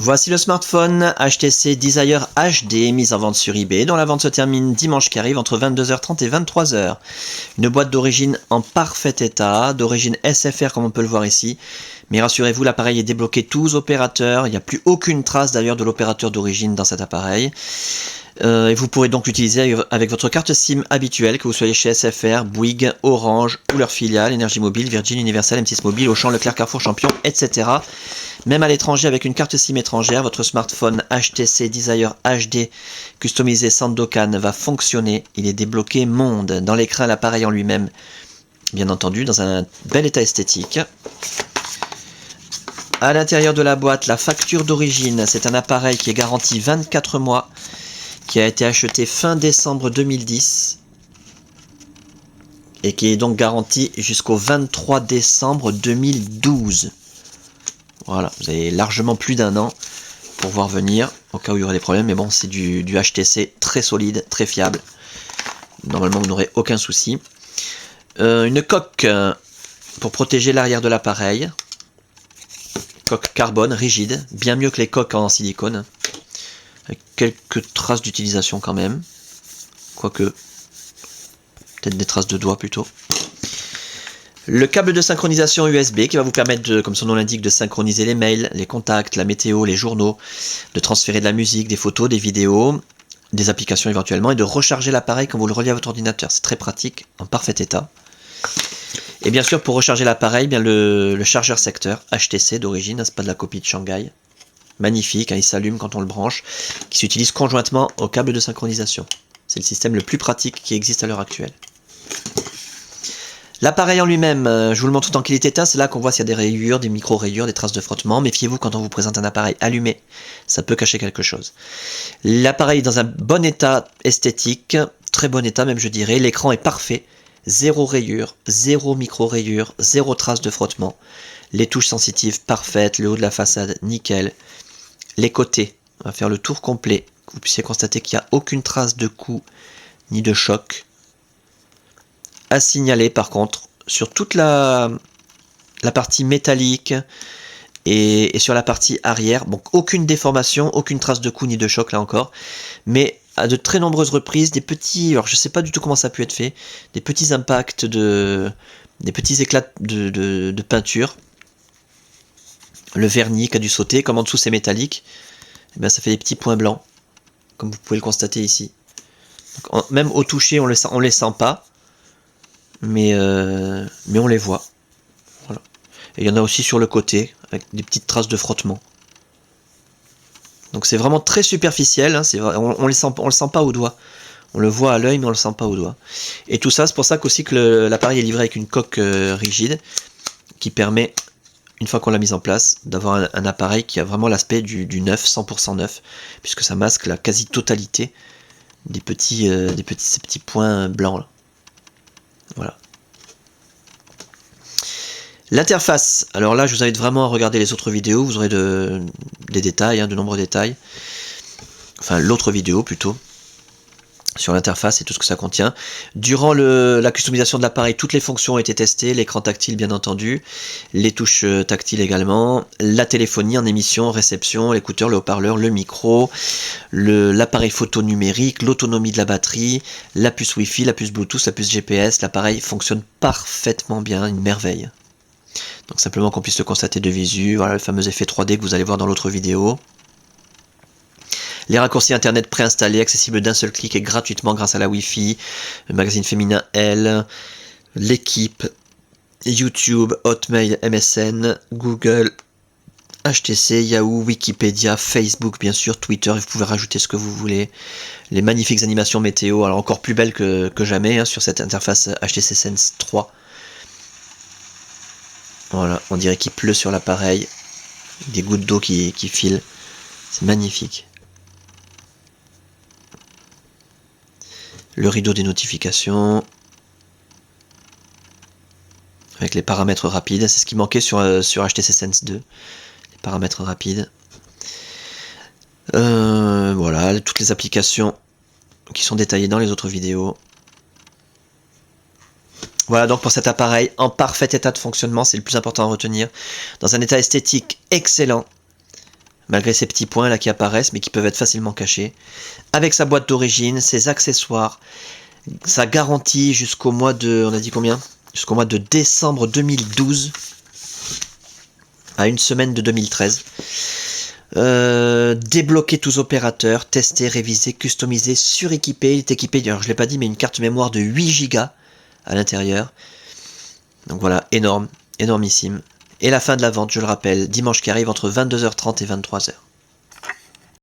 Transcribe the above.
Voici le smartphone HTC Desire HD, mis en vente sur eBay, dont la vente se termine dimanche qui arrive entre 22h30 et 23h. Une boîte d'origine en parfait état, d'origine SFR comme on peut le voir ici. Mais rassurez-vous, l'appareil est débloqué tous opérateurs, il n'y a plus aucune trace d'ailleurs de l'opérateur d'origine dans cet appareil. Et vous pourrez donc l'utiliser avec votre carte SIM habituelle, que vous soyez chez SFR, Bouygues, Orange ou leur filiale, Énergie Mobile, Virgin, Universal, M6 Mobile, Auchan, Leclerc, Carrefour, Champion, etc. Même à l'étranger avec une carte SIM étrangère, votre smartphone HTC Desire HD customisé Sandokan va fonctionner. Il est débloqué monde. Dans l'écran, l'appareil en lui-même, bien entendu, dans un bel état esthétique. À l'intérieur de la boîte, la facture d'origine, c'est un appareil qui est garanti 24 mois, qui a été acheté fin décembre 2010 et qui est donc garanti jusqu'au 23 décembre 2012. Voilà, vous avez largement plus d'un an pour voir venir, au cas où il y aurait des problèmes, mais bon, c'est du HTC très solide, très fiable. Normalement, vous n'aurez aucun souci. Une coque pour protéger l'arrière de l'appareil. Coque carbone, rigide, bien mieux que les coques en silicone. Avec quelques traces d'utilisation quand même. Quoique, peut-être des traces de doigts plutôt. Le câble de synchronisation USB qui va vous permettre, comme son nom l'indique, de synchroniser les mails, les contacts, la météo, les journaux, de transférer de la musique, des photos, des vidéos, des applications éventuellement, et de recharger l'appareil quand vous le reliez à votre ordinateur. C'est très pratique, en parfait état. Et bien sûr, pour recharger l'appareil, bien le chargeur secteur HTC d'origine, c'est pas de la copie de Shanghai. Magnifique, hein, il s'allume quand on le branche, qui s'utilise conjointement au câble de synchronisation. C'est le système le plus pratique qui existe à l'heure actuelle. L'appareil en lui-même, je vous le montre tant qu'il est éteint, c'est là qu'on voit s'il y a des rayures, des micro-rayures, des traces de frottement. Méfiez-vous quand on vous présente un appareil allumé, ça peut cacher quelque chose. L'appareil est dans un bon état esthétique, très bon état même je dirais, l'écran est parfait, zéro rayure, zéro micro-rayure, zéro trace de frottement. Les touches sensitives parfaites, le haut de la façade nickel, les côtés, on va faire le tour complet, que vous puissiez constater qu'il n'y a aucune trace de coup ni de choc. À signaler par contre sur toute la partie métallique et sur la partie arrière, donc aucune déformation, aucune trace de coup ni de choc là encore, mais à de très nombreuses reprises des petits, alors je sais pas du tout comment ça a pu être fait, des petits impacts des petits éclats de peinture, le vernis qui a dû sauter, comme en dessous c'est métallique, et bien ça fait des petits points blancs, comme vous pouvez le constater ici. Donc, même au toucher on les sent pas, mais on les voit. Voilà. Et il y en a aussi sur le côté, avec des petites traces de frottement. Donc c'est vraiment très superficiel, hein, on le sent pas au doigt. On le voit à l'œil, mais on le sent pas au doigt. Et tout ça, c'est pour ça qu'aussi que l'appareil est livré avec une coque rigide, qui permet, une fois qu'on l'a mise en place, d'avoir un appareil qui a vraiment l'aspect du neuf, 100% neuf, puisque ça masque la quasi-totalité ces petits points blancs là. Voilà. L'interface, alors là je vous invite vraiment à regarder les autres vidéos, vous aurez des détails, hein, de nombreux détails. Enfin l'autre vidéo plutôt, sur l'interface et tout ce que ça contient. Durant la customisation de l'appareil, toutes les fonctions ont été testées, l'écran tactile bien entendu, les touches tactiles également, la téléphonie en émission, réception, l'écouteur, le haut-parleur, le micro, l'appareil photo numérique, l'autonomie de la batterie, la puce Wi-Fi, la puce Bluetooth, la puce GPS, l'appareil fonctionne parfaitement bien, une merveille. Donc simplement qu'on puisse le constater de visu, voilà le fameux effet 3D que vous allez voir dans l'autre vidéo. Les raccourcis internet préinstallés, accessibles d'un seul clic et gratuitement grâce à la Wi-Fi, le magazine féminin Elle, l'équipe, YouTube, Hotmail, MSN, Google, HTC, Yahoo, Wikipédia, Facebook bien sûr, Twitter, vous pouvez rajouter ce que vous voulez. Les magnifiques animations météo, alors encore plus belles que jamais hein, sur cette interface HTC Sense 3. Voilà, on dirait qu'il pleut sur l'appareil, des gouttes d'eau qui filent, c'est magnifique. Le rideau des notifications, avec les paramètres rapides, c'est ce qui manquait sur HTC Sense 2, les paramètres rapides. Voilà, toutes les applications qui sont détaillées dans les autres vidéos. Voilà donc pour cet appareil en parfait état de fonctionnement, c'est le plus important à retenir. Dans un état esthétique excellent, malgré ces petits points là qui apparaissent, mais qui peuvent être facilement cachés. Avec sa boîte d'origine, ses accessoires, sa garantie jusqu'au mois de... On a dit combien? Jusqu'au mois de décembre 2012. À une semaine de 2013. Débloquer tous opérateurs, tester, réviser, customiser, suréquiper. Il est équipé, alors je l'ai pas dit, mais une carte mémoire de 8 Go à l'intérieur. Donc voilà, énorme, énormissime. Et la fin de la vente, je le rappelle, dimanche qui arrive entre 22h30 et 23h.